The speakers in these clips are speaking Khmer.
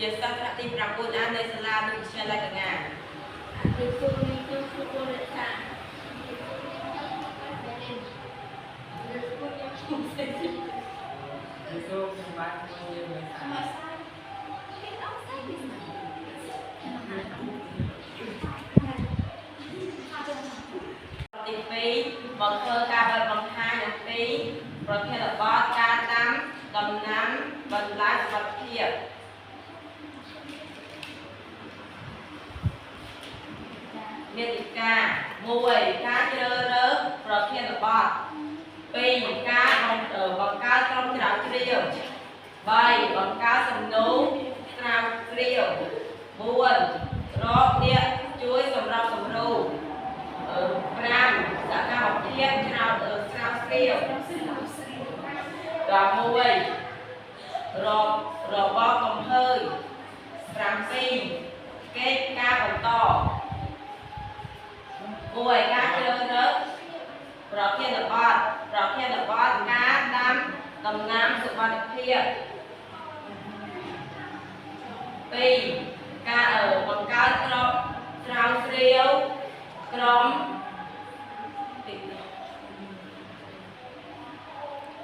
ជាសិស្សថ្នាក់ទី9អាននៅសាលាវិទ្យាល័យកញ្ញាគឺគូនេះគឺគូរក្សាទី2មកធ្វើការបង្ហាញអំពីប្រធានបទការដាំដំណាំបន្លែសុខភាពមាតិកា1ការជ្រើសរើសប្រធានបទ2ការបង្កើតក្រុមស្រាវជ្រាវ3បង្កើតសំណួរស្រាវជ្រាវ4រកអ្នកជួយសម្រាប់សម្រួល5សកម្មភាពស្រាវជ្រាវ6របបកំភើញ7កិច្ចការបន្ត1ការជ្រើសរើសប្រធានបទការដាំដំណាំសុខភាព2ការបង្កើតក្រុមស្រាវជ្រាវក្រុម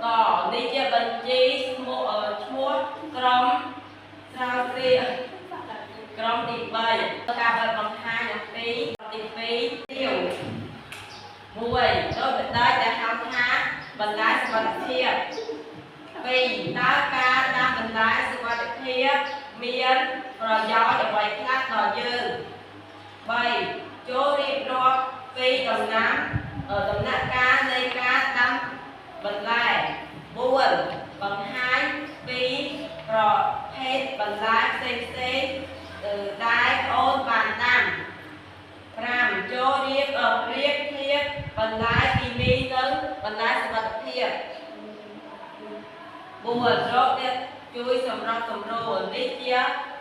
ក៏នេះជាបញ្ជីឈ្មោះក្រុមស្រាវជ្រាវក្រុមទី3ការបង្ហាញអំពីទី2ទាវ1ដោយបដាដែលហៅថាបន្លែសុខភាព2តើការដាំបន្លែសុខភាពមានប្រយោជន៍អ្វីខ្លះដល់យើង3ចូលរៀបរាប់ពីដំណាក់កាលនៃការដាំបន្លែ4បង្ហាញពីប្រភេទបន្លែផ្សេងដែលអូនបានដាំ5ចូលរៀបធៀបបន្លែគីមីនិងបន្លែសុខភាព4រកអ្នកជួយសម្រាប់សម្រួលនេះជា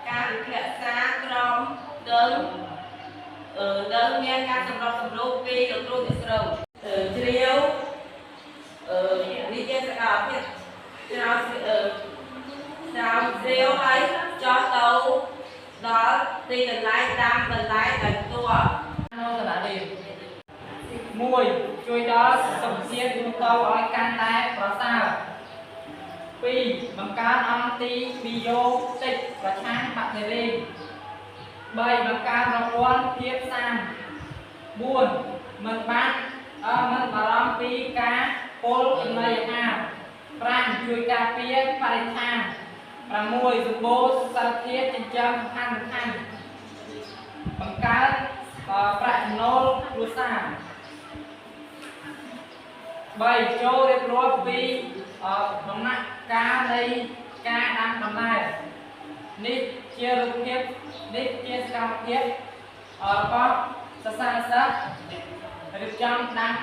ការពិភាក្សាក្រុមនិងមានការសម្របសម្រួលពីលោកគ្រូអ្នកស្រីជ្រាវនេះជាសកម្មភាពស្រាវជ្រាវហើយចោះទៅដល់ទីកន្លែងដាំបន្លែដោយផ្ទាល់នៅសាលារៀន1ជួយដល់សុខភាពទូទៅឲ្យកាន់តែប្រសើរ2បង្កើនអង់ទីប៊ីយ៉ូទិកប្រឆាំងបាក់តេរី3បង្កើនរង្វាន់ភាពសាម4មិនបារម្ភពីការពុលចំណីអាហារ5ជួយការពារបរិស្ថាន6សម្បូរសារធាតុចិញ្ចឹមសំខាន់បង្កើតប្រាក់ចំណូលគ្រួសារ3ចូលរៀបរាប់ពីដំណាក់កាលនៃការដាំដំណើរនេះជារូបភាពនេះជាសកម្មភាពរបស់សិស្សានុសិស្សរៀបចំដាំ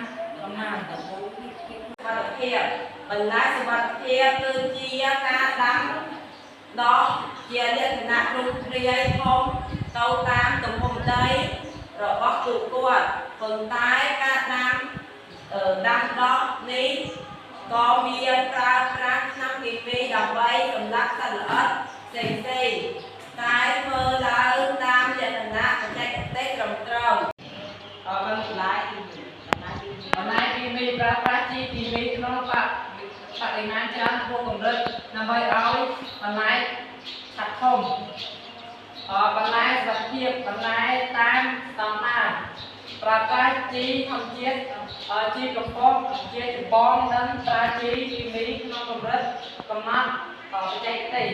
ដំណាំសុខភាពបន្លែសុខភាពគឺជាការដាំដោះជាលក្ខណៈរុំរាយធំទៅតាមទំហំដីរបស់ពួកគាត់ប៉ុន្តែការដាំដោះនេះក៏មានប្រើប្រាស់ថ្នាំគីមីដើម្បីសម្លាប់សត្វល្អិតផ្សេងតែធ្វើឡើងតាមលក្ខណៈបច្ចេកទេសត្រឹមត្រូវបន្លែគីមីប្រើប្រាស់ជីគីមីក្នុងបរិមាណច្រើនហួសកម្រិតដើម្បីឲ្យបន្លែឆាប់ធំបន្លែសុខភាពបន្លែតាមស្តង់ដារប្រើប្រាស់ជីធម្មជាតិជីកំប៉ុស្តជាចម្បងនិងប្រើជីគីមីក្នុងកម្រិតកំណត់បច្ចេកទេស